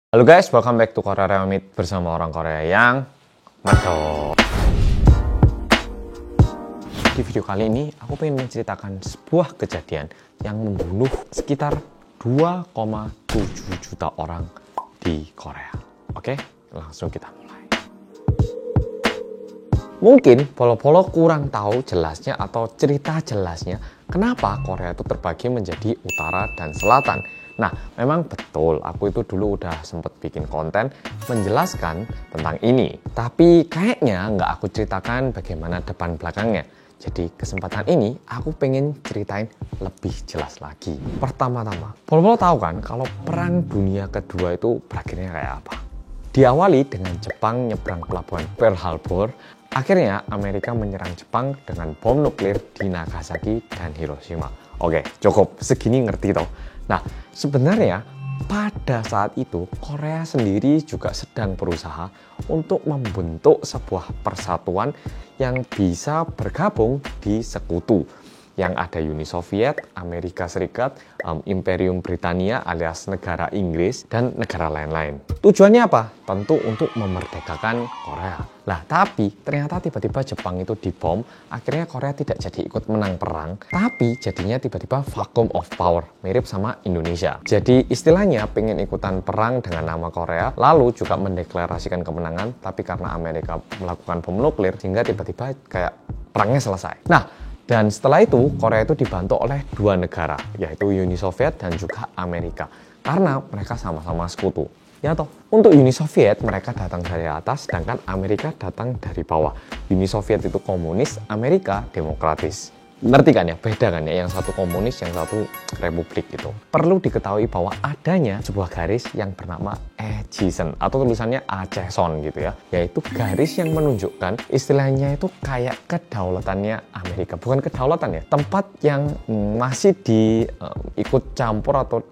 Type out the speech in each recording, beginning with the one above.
Halo guys, welcome back to Korea Remit bersama orang Korea yang medok. Di video kali ini, aku pengen menceritakan sebuah kejadian yang membunuh sekitar 2,7 juta orang di Korea. Oke, langsung kita mulai. Mungkin polo-polo kurang tahu jelasnya atau cerita jelasnya kenapa Korea itu terbagi menjadi utara dan selatan. Nah, memang betul, aku itu dulu udah sempet bikin konten menjelaskan tentang ini. Tapi kayaknya nggak aku ceritakan bagaimana depan belakangnya. Jadi kesempatan ini aku pengen ceritain lebih jelas lagi. Pertama-tama, polo-polo tahu kan kalau Perang Dunia Kedua itu berakhirnya kayak apa? Diawali dengan Jepang nyebrang pelabuhan Pearl Harbor. Akhirnya Amerika menyerang Jepang dengan bom nuklir di Nagasaki dan Hiroshima. Oke, cukup segini ngerti toh. Nah, sebenarnya pada saat itu Korea sendiri juga sedang berusaha untuk membentuk sebuah persatuan yang bisa bergabung di sekutu. Yang ada Uni Soviet, Amerika Serikat, Imperium Britania alias negara Inggris, dan negara lain-lain. Tujuannya apa? Tentu untuk memerdekakan Korea. Lah, tapi ternyata tiba-tiba Jepang itu dibom, akhirnya Korea tidak jadi ikut menang perang, tapi jadinya tiba-tiba vacuum of power, mirip sama Indonesia. Jadi istilahnya pengen ikutan perang dengan nama Korea, lalu juga mendeklarasikan kemenangan, tapi karena Amerika melakukan bom nuklir, sehingga tiba-tiba kayak perangnya selesai. Nah, dan setelah itu, Korea itu dibantu oleh dua negara, yaitu Uni Soviet dan juga Amerika. Karena mereka sama-sama sekutu. Ya toh, untuk Uni Soviet mereka datang dari atas, sedangkan Amerika datang dari bawah. Uni Soviet itu komunis, Amerika demokratis. Ngerti kan ya? Beda kan ya? Yang satu komunis, yang satu republik gitu. Perlu diketahui bahwa adanya sebuah garis yang bernama Aegean atau tulisannya Acheson gitu ya. Yaitu garis yang menunjukkan istilahnya itu kayak kedaulatannya Amerika. Bukan kedaulatan ya, tempat yang masih ikut campur atau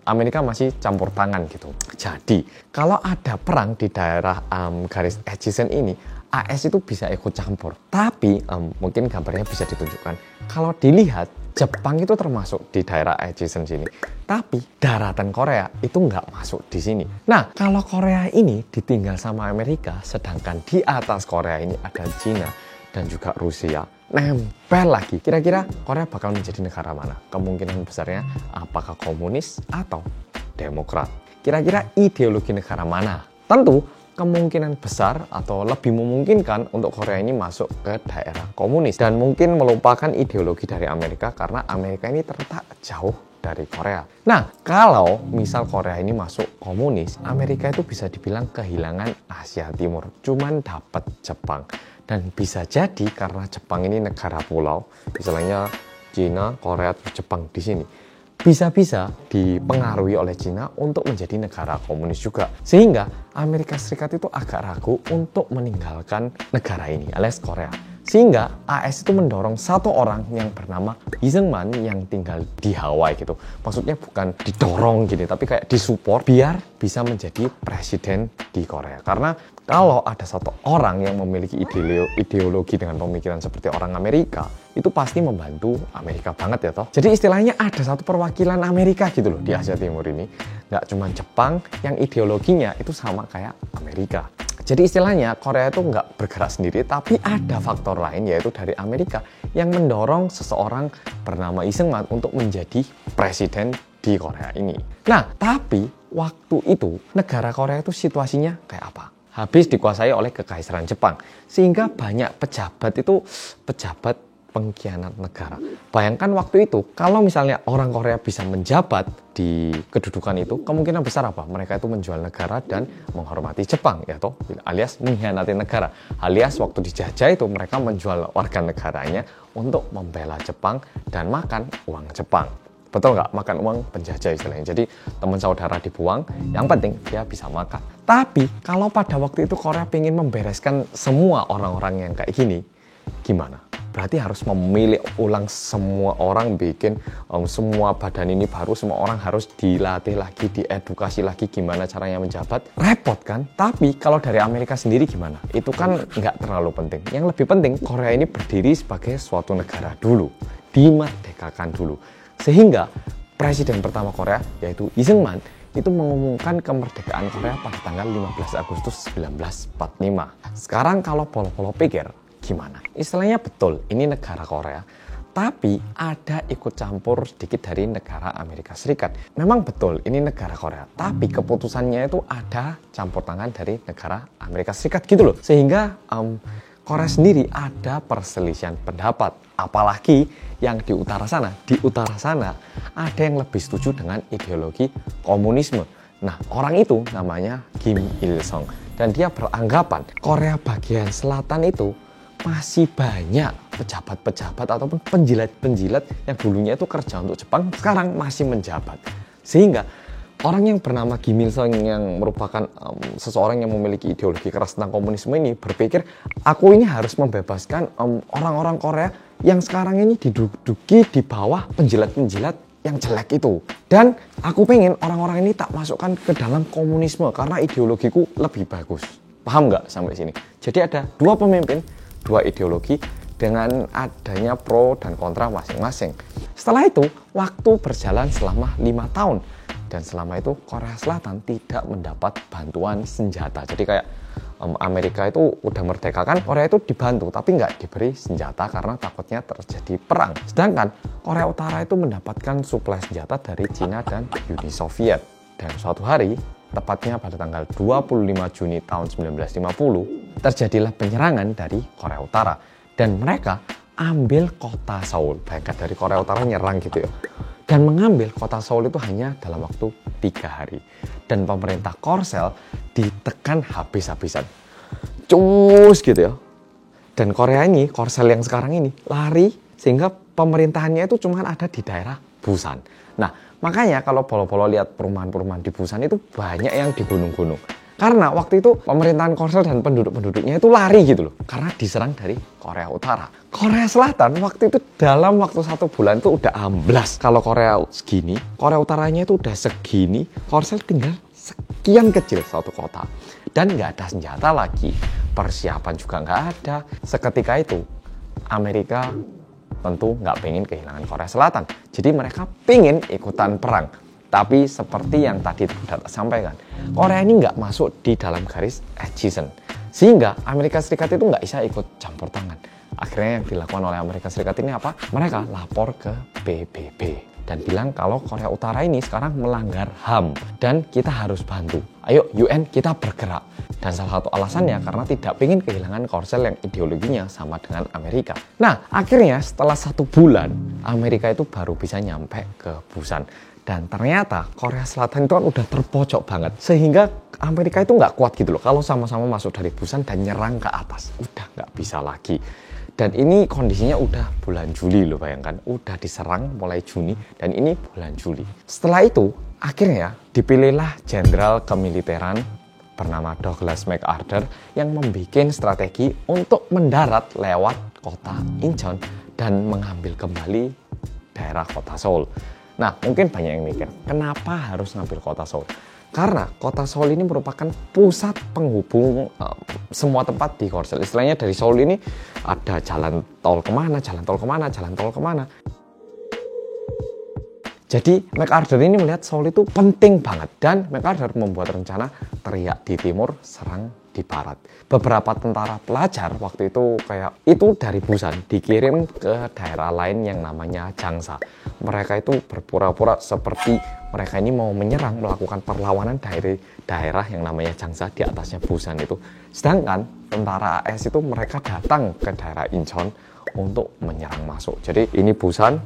Amerika masih campur tangan gitu. Jadi, kalau ada perang di daerah garis Aegean ini, AS itu bisa ikut campur. Tapi mungkin gambarnya bisa ditunjukkan. Kalau dilihat, Jepang itu termasuk di daerah Aegean sini. Tapi daratan Korea itu nggak masuk di sini. Nah, kalau Korea ini ditinggal sama Amerika, sedangkan di atas Korea ini ada Cina dan juga Rusia, nempel lagi. Kira-kira Korea bakal menjadi negara mana? Kemungkinan besarnya apakah komunis atau demokrat? Kira-kira ideologi negara mana? Tentu kemungkinan besar atau lebih memungkinkan untuk Korea ini masuk ke daerah komunis dan mungkin melupakan ideologi dari Amerika karena Amerika ini terletak jauh dari Korea. Nah, kalau misal Korea ini masuk komunis, Amerika itu bisa dibilang kehilangan Asia Timur, cuman dapat Jepang. Dan bisa jadi karena Jepang ini negara pulau, misalnya Cina, Korea, Jepang di sini, bisa-bisa dipengaruhi oleh Cina untuk menjadi negara komunis juga. Sehingga Amerika Serikat itu agak ragu untuk meninggalkan negara ini, alias Korea. Sehingga AS itu mendorong satu orang yang bernama Lee Seung-man yang tinggal di Hawaii gitu. Maksudnya bukan didorong gini, tapi kayak disupport biar bisa menjadi presiden di Korea. Karena kalau ada satu orang yang memiliki ideologi dengan pemikiran seperti orang Amerika, itu pasti membantu Amerika banget ya toh. Jadi istilahnya ada satu perwakilan Amerika gitu loh di Asia Timur ini. Nggak cuma Jepang yang ideologinya itu sama kayak Amerika. Jadi istilahnya Korea itu nggak bergerak sendiri, tapi ada faktor lain yaitu dari Amerika yang mendorong seseorang bernama Lee Seung-man untuk menjadi presiden di Korea ini. Nah, tapi waktu itu negara Korea itu situasinya kayak apa? Habis dikuasai oleh Kekaisaran Jepang, sehingga banyak pejabat pengkhianat negara. Bayangkan waktu itu, kalau misalnya orang Korea bisa menjabat di kedudukan itu, kemungkinan besar apa? Mereka itu menjual negara dan menghormati Jepang, ya toh, alias mengkhianati negara. Alias waktu dijajah itu mereka menjual warga negaranya untuk membela Jepang dan makan uang Jepang. Betul nggak? Makan uang penjajah istilahnya. Jadi teman saudara dibuang, yang penting dia bisa makan. Tapi kalau pada waktu itu Korea ingin membereskan semua orang-orang yang kayak gini, gimana? Berarti harus memilih ulang semua orang, bikin semua badan ini baru, semua orang harus dilatih lagi, diedukasi lagi gimana caranya menjabat. Repot kan? Tapi kalau dari Amerika sendiri gimana? Itu kan nggak terlalu penting. Yang lebih penting, Korea ini berdiri sebagai suatu negara dulu, dimerdekakan dulu. Sehingga presiden pertama Korea, yaitu Lee Seung-man, itu mengumumkan kemerdekaan Korea pada tanggal 15 Agustus 1945. Sekarang kalau Polo-Polo pikir, gimana? Istilahnya betul, ini negara Korea, tapi ada ikut campur sedikit dari negara Amerika Serikat. Memang betul, ini negara Korea, tapi keputusannya itu ada campur tangan dari negara Amerika Serikat gitu loh. Sehingga Korea sendiri ada perselisihan pendapat. Apalagi yang di utara sana. Di utara sana ada yang lebih setuju dengan ideologi komunisme. Nah, orang itu namanya Kim Il-sung. Dan dia beranggapan Korea bagian selatan itu masih banyak pejabat-pejabat ataupun penjilat-penjilat yang dulunya itu kerja untuk Jepang, sekarang masih menjabat. Sehingga orang yang bernama Kim Il-sung yang merupakan seseorang yang memiliki ideologi keras tentang komunisme ini berpikir, aku ini harus membebaskan orang-orang Korea yang sekarang ini diduduki di bawah penjilat-penjilat yang jelek itu. Dan aku pengen orang-orang ini tak masukkan ke dalam komunisme karena ideologiku lebih bagus. Paham nggak sampai sini? Jadi ada dua pemimpin, dua ideologi dengan adanya pro dan kontra masing-masing. Setelah itu, waktu berjalan selama 5 tahun. Dan selama itu Korea Selatan tidak mendapat bantuan senjata. Jadi kayak Amerika itu udah merdeka kan, Korea itu dibantu tapi nggak diberi senjata karena takutnya terjadi perang. Sedangkan Korea Utara itu mendapatkan suplai senjata dari Cina dan Uni Soviet. Dan suatu hari, tepatnya pada tanggal 25 Juni tahun 1950, terjadilah penyerangan dari Korea Utara. Dan mereka ambil kota Seoul. Bayangkan dari Korea Utara nyerang gitu ya. Dan mengambil kota Seoul itu hanya dalam waktu 3 hari. Dan pemerintah Korsel ditekan habis-habisan. Cus gitu ya. Dan Korea ini, Korsel yang sekarang ini, lari sehingga pemerintahannya itu cuma ada di daerah Busan. Nah, makanya kalau Polo-Polo lihat perumahan-perumahan di Busan itu banyak yang di gunung-gunung. Karena waktu itu pemerintahan Korsel dan penduduk-penduduknya itu lari gitu loh. Karena diserang dari Korea Utara. Korea Selatan waktu itu dalam waktu 1 bulan itu udah amblas. Kalau Korea segini, Korea Utaranya itu udah segini, Korsel tinggal sekian kecil satu kota. Dan nggak ada senjata lagi. Persiapan juga nggak ada. Seketika itu, Amerika tentu nggak pengen kehilangan Korea Selatan. Jadi mereka pengen ikutan perang. Tapi seperti yang tadi sudah sampaikan, Korea ini nggak masuk di dalam garis adjacent. Sehingga Amerika Serikat itu nggak bisa ikut campur tangan. Akhirnya yang dilakukan oleh Amerika Serikat ini apa? Mereka lapor ke PBB. Dan bilang kalau Korea Utara ini sekarang melanggar HAM. Dan kita harus bantu. Ayo UN kita bergerak. Dan salah satu alasannya karena tidak ingin kehilangan Korsel yang ideologinya sama dengan Amerika. Nah akhirnya setelah 1 bulan, Amerika itu baru bisa nyampe ke Busan. Dan ternyata Korea Selatan itu kan udah terpojok banget. Sehingga Amerika itu nggak kuat gitu loh. Kalau sama-sama masuk dari Busan dan nyerang ke atas. Udah nggak bisa lagi. Dan ini kondisinya udah bulan Juli loh, bayangkan. Udah diserang mulai Juni dan ini bulan Juli. Setelah itu akhirnya dipilihlah jenderal kemiliteran bernama Douglas MacArthur yang membuat strategi untuk mendarat lewat kota Incheon dan mengambil kembali daerah kota Seoul. Nah, mungkin banyak yang mikir, kenapa harus ngambil kota Seoul? Karena kota Seoul ini merupakan pusat penghubung semua tempat di Korsel. Istilahnya dari Seoul ini ada jalan tol kemana, jalan tol kemana, jalan tol kemana. Jadi MacArthur ini melihat Seoul itu penting banget. Dan MacArthur membuat rencana teriak di timur, serang di barat. Beberapa tentara pelajar waktu itu kayak itu dari Busan dikirim ke daerah lain yang namanya Jangsa. Mereka itu berpura-pura seperti mereka ini mau menyerang, melakukan perlawanan dari daerah yang namanya Jangsa di atasnya Busan itu. Sedangkan tentara AS itu mereka datang ke daerah Incheon untuk menyerang masuk. Jadi ini Busan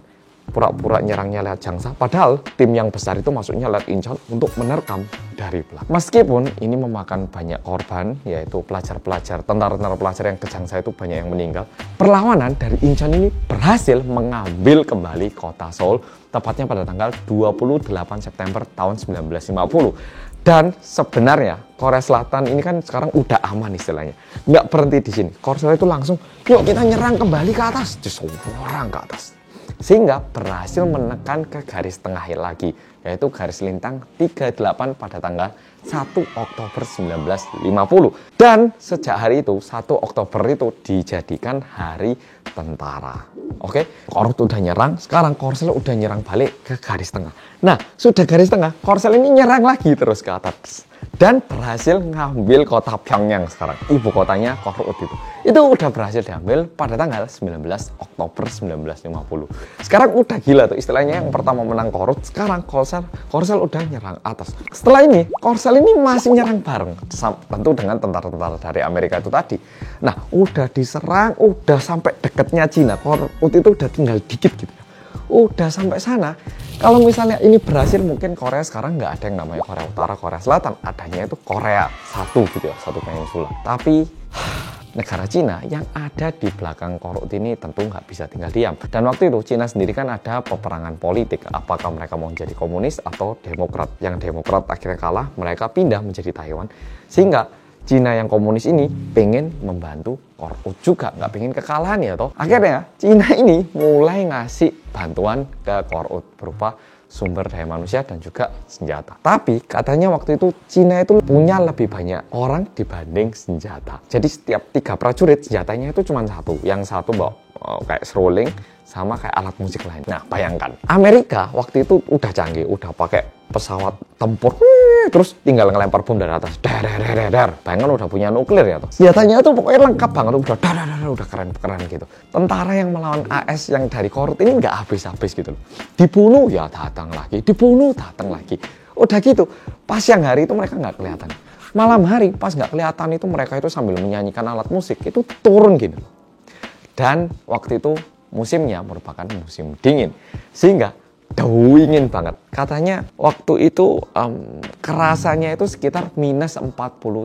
pura-pura nyerangnya lewat Jangsa, padahal tim yang besar itu masuknya lewat Incheon untuk menerkam dari belakang. Meskipun ini memakan banyak korban, yaitu pelajar-pelajar, tentara-tentara pelajar yang ke Jangsa itu banyak yang meninggal, perlawanan dari Incheon ini berhasil mengambil kembali kota Seoul, tepatnya pada tanggal 28 September tahun 1950. Dan sebenarnya Korea Selatan ini kan sekarang udah aman istilahnya, nggak berhenti di sini. Korsel itu langsung, yuk kita nyerang kembali ke atas, disorang ke atas. Sehingga berhasil menekan ke garis tengah lagi, yaitu garis lintang 38 pada tanggal 1 Oktober 1950. Dan sejak hari itu, 1 Oktober itu dijadikan hari tentara. Oke, Korut udah nyerang, sekarang Korsel udah nyerang balik ke garis tengah. Nah, sudah garis tengah, Korsel ini nyerang lagi terus ke atas. Dan berhasil ngambil kota Pyongyang sekarang. Ibu kotanya Korut itu. Itu udah berhasil diambil pada tanggal 19 Oktober 1950. Sekarang udah gila tuh istilahnya, yang pertama menang Korut, sekarang Korsel udah nyerang atas. Setelah ini, Korsel ini masih nyerang bareng. Tentu dengan tentara-tentara dari Amerika itu tadi. Nah, udah diserang, udah sampai deketnya Cina. Korut itu udah tinggal dikit gitu. Udah sampai sana. Kalau misalnya ini berhasil, mungkin Korea sekarang nggak ada yang namanya Korea Utara, Korea Selatan. Adanya itu Korea satu gitu ya, satu peninsula. Tapi negara Cina yang ada di belakang Korut ini tentu nggak bisa tinggal diam. Dan waktu itu Cina sendiri kan ada peperangan politik. Apakah mereka mau jadi komunis atau demokrat? Yang demokrat akhirnya kalah, mereka pindah menjadi Taiwan. Sehingga Cina yang komunis ini pengen membantu Korut juga, nggak pengen kekalahan ya toh. Akhirnya Cina ini mulai ngasih bantuan ke Korut berupa sumber daya manusia dan juga senjata. Tapi katanya waktu itu Cina itu punya lebih banyak orang dibanding senjata. Jadi setiap 3 prajurit senjatanya itu cuma satu. Yang satu bawa kayak seruling sama kayak alat musik lain. Nah, bayangkan Amerika waktu itu udah canggih, udah pakai pesawat tempur, terus tinggal ngelempar bom dari atas, dar. Bayangkan udah punya nuklir ya tuh. Senjatanya tuh pokoknya lengkap banget, udah keren gitu. Tentara yang melawan AS yang dari Korut ini nggak habis-habis gitu loh. Dibunuh ya datang lagi, dibunuh datang lagi. Udah gitu, pas siang hari itu mereka nggak kelihatan. Malam hari pas nggak kelihatan itu mereka itu sambil menyanyikan alat musik itu turun gitu. Dan waktu itu musimnya merupakan musim dingin, sehingga dingin banget. Katanya waktu itu kerasanya itu sekitar minus 40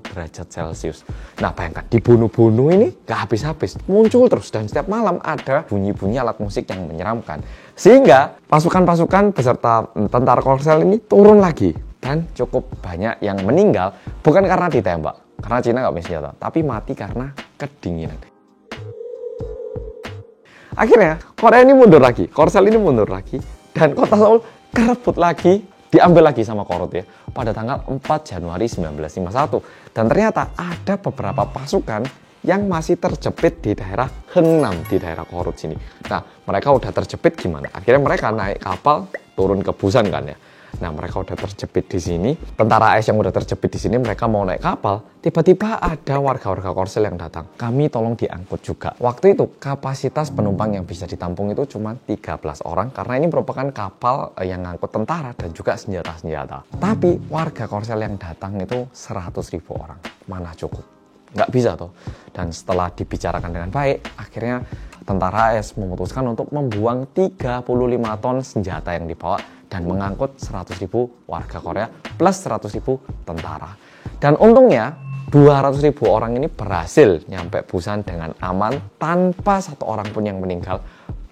derajat Celcius. Nah, bayangkan dibunuh-bunuh ini gak habis-habis, muncul terus, dan setiap malam ada bunyi-bunyi alat musik yang menyeramkan. Sehingga pasukan-pasukan beserta tentara Korsel ini turun lagi, dan cukup banyak yang meninggal bukan karena ditembak, karena Cina gak punya senjata, tapi mati karena kedinginan. Akhirnya Korea ini mundur lagi, Korsel ini mundur lagi, dan kota Seoul kerebut lagi, diambil lagi sama Korut ya, pada tanggal 4 Januari 1951. Dan ternyata ada beberapa pasukan yang masih terjepit di daerah Heungnam, di daerah Korut sini. Nah, mereka udah terjepit gimana? Akhirnya mereka naik kapal turun ke Busan kan ya. Nah, mereka udah terjepit di sini. Tentara AS yang udah terjepit di sini, mereka mau naik kapal. Tiba-tiba ada warga-warga Korsel yang datang. Kami tolong diangkut juga. Waktu itu kapasitas penumpang yang bisa ditampung itu cuma 13 orang. Karena ini merupakan kapal yang ngangkut tentara dan juga senjata-senjata. Tapi warga Korsel yang datang itu 100.000 orang. Mana cukup? Nggak bisa tuh. Dan setelah dibicarakan dengan baik, akhirnya tentara AS memutuskan untuk membuang 35 ton senjata yang dibawa dan mengangkut 100.000 warga Korea plus 100.000 tentara. Dan untungnya 200.000 orang ini berhasil nyampe Busan dengan aman tanpa satu orang pun yang meninggal,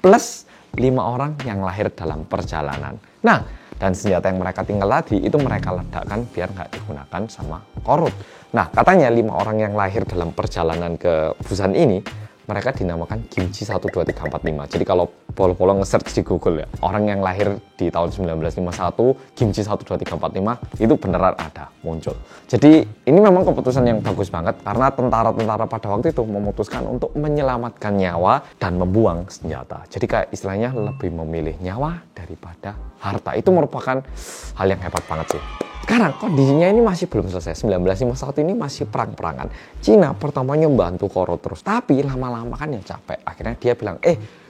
plus 5 orang yang lahir dalam perjalanan. Nah, dan senjata yang mereka tinggal tadi itu mereka ledakkan biar nggak digunakan sama Korut. Nah, katanya 5 orang yang lahir dalam perjalanan ke Busan ini mereka dinamakan Kimchi 12345. Jadi kalau polo-polo nge-search di Google ya, orang yang lahir di tahun 1951, Kimchi 12345, itu beneran ada, muncul. Jadi ini memang keputusan yang bagus banget, karena tentara-tentara pada waktu itu memutuskan untuk menyelamatkan nyawa dan membuang senjata. Jadi kayak istilahnya lebih memilih nyawa daripada harta. Itu merupakan hal yang hebat banget sih. Sekarang kondisinya ini masih belum selesai. 1951 ini masih perang-perangan. Cina pertamanya membantu Korut terus, tapi lama-lama kan yang capek. Akhirnya dia bilang,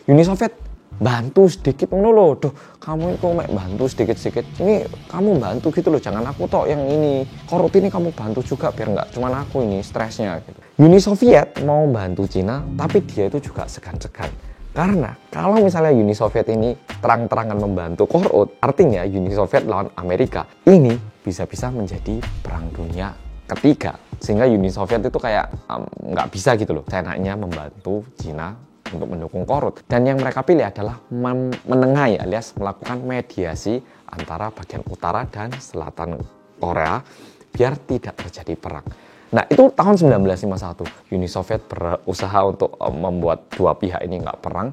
Uni Soviet bantu sedikit loh. Duh, kamu itu bantu sedikit-sedikit. Ini kamu bantu gitu loh, jangan aku tok yang ini. Korut ini kamu bantu juga biar nggak cuman aku ini stresnya gitu. Uni Soviet mau bantu Cina, tapi dia itu juga segan-segan. Karena kalau misalnya Uni Soviet ini terang-terangan membantu Korut, artinya Uni Soviet lawan Amerika, ini bisa-bisa menjadi perang dunia ketiga. Sehingga Uni Soviet itu kayak nggak bisa gitu loh, seenaknya membantu Cina untuk mendukung Korut. Dan yang mereka pilih adalah menengahi alias melakukan mediasi antara bagian utara dan selatan Korea biar tidak terjadi perang. Nah, itu tahun 1951, Uni Soviet berusaha untuk membuat dua pihak ini nggak perang.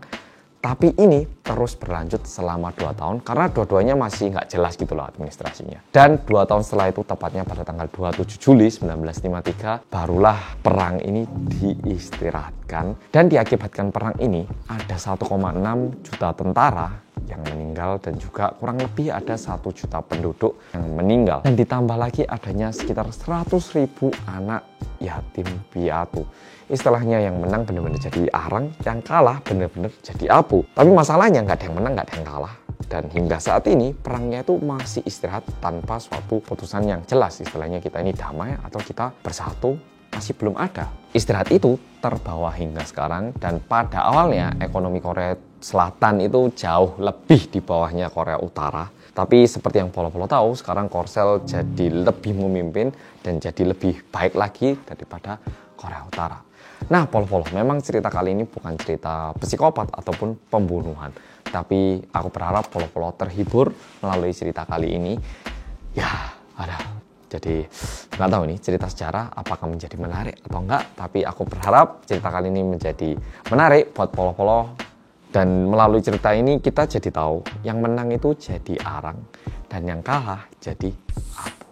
Tapi ini terus berlanjut selama 2 tahun karena dua-duanya masih nggak jelas gitu loh administrasinya. Dan 2 tahun setelah itu, tepatnya pada tanggal 27 Juli 1953, barulah perang ini diistirahatkan. Dan diakibatkan perang ini, ada 1,6 juta tentara yang meninggal dan juga kurang lebih ada 1 juta penduduk yang meninggal. Dan ditambah lagi adanya sekitar 100.000 anak yatim piatu. Istilahnya yang menang benar-benar jadi arang, yang kalah benar-benar jadi abu. Tapi masalahnya nggak ada yang menang, nggak ada yang kalah. Dan hingga saat ini perangnya itu masih istirahat tanpa suatu putusan yang jelas. Istilahnya kita ini damai atau kita bersatu, masih belum ada. Istirahat itu terbawa hingga sekarang, dan pada awalnya ekonomi Korea Selatan itu jauh lebih di bawahnya Korea Utara. Tapi seperti yang Polo-Polo tahu, sekarang Korsel jadi lebih memimpin dan jadi lebih baik lagi daripada Korea Utara. Nah, Polo-Polo, memang cerita kali ini bukan cerita psikopat ataupun pembunuhan. Tapi aku berharap Polo-Polo terhibur melalui cerita kali ini. Ya, jadi nggak tahu nih cerita sejarah apakah menjadi menarik atau enggak. Tapi aku berharap cerita kali ini menjadi menarik buat Polo-Polo. Dan melalui cerita ini kita jadi tahu yang menang itu jadi arang dan yang kalah jadi abu.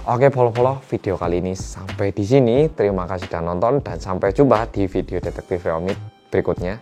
Oke Polo-Polo, video kali ini sampai di sini. Terima kasih sudah nonton dan sampai jumpa di video Detektif Reomit berikutnya.